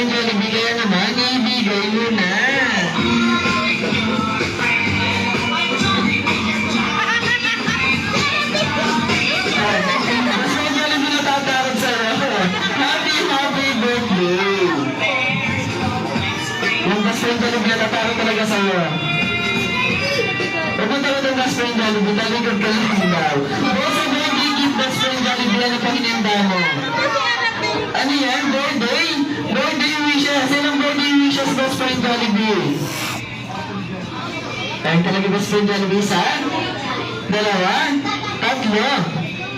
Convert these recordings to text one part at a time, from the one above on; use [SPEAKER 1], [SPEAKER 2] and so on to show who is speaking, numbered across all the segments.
[SPEAKER 1] friend Jollibee, kaya naman, ibigay mo na. Best friend Jollibee natatarot sa'yo. Happy birthday. Yung best friend Jollibee natatarot talaga sa'yo. Pupunta ko ng best friend Jollibee, talikod ka lang daw. Also, birthday gift best friend Jollibee, ano pang hinanda mo? Ano yan? Birthday? Birthday wishes. Ilang birthday wishes best friend Jollibee? Tayo talaga best friend Jollibee, isa? Dalawa? Tatlo?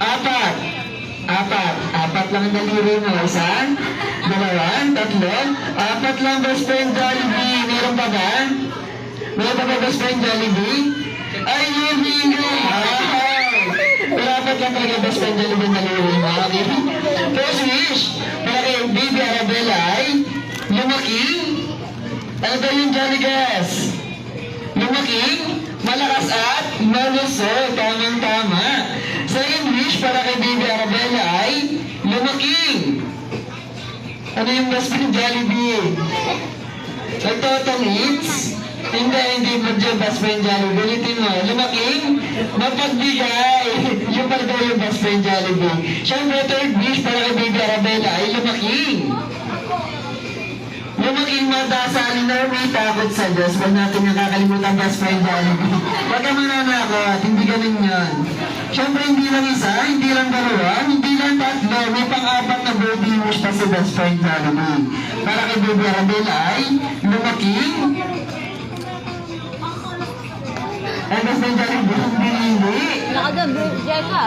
[SPEAKER 1] Apat? Apat lang ang daliri mo. Isa? Dalawa? Tatlo? Apat lang best friend Jollibee. Meron pa ba? Meron pa ba best friend Jollibee? Ay, yung bingo! Pero apat lang talaga best friend Jollibee ang daliri mo. Okay? First wish, para kay Baby Arabella ay lumaking, ano ba yung Jolly Guess? Lumaking, malakas at malusog, tamang-tama. Second wish, para kay Baby Arabella ay lumaking. Ano yung best friend Jollibee? Nagtotong eats? Hindi mo best friend Jollibee. Ulitin mo, lumaking, mapagbigay. Yung pala daw yung best friend Jollibee. Siyempre, third wish para kay Baby Arabella ay lumaking. Lumaking madasalin na may takot sa Diyos. Huwag natin nakakalimutan best friend Jollibee. Huwag ka mananakot, hindi ganun yun. Siyempre, hindi lang isa, hindi lang dalawa, hindi lang tatlo, may pang-apat na birthday wish pa si best friend Jollibee. Para kay Baby Arabella ay lumaking. Ay, best friend Jollibee, hindi.
[SPEAKER 2] Nakadabigay ka.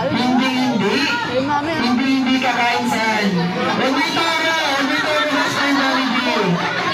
[SPEAKER 1] Hindi kakain saan. Huwag may toro, best friend Jollibee.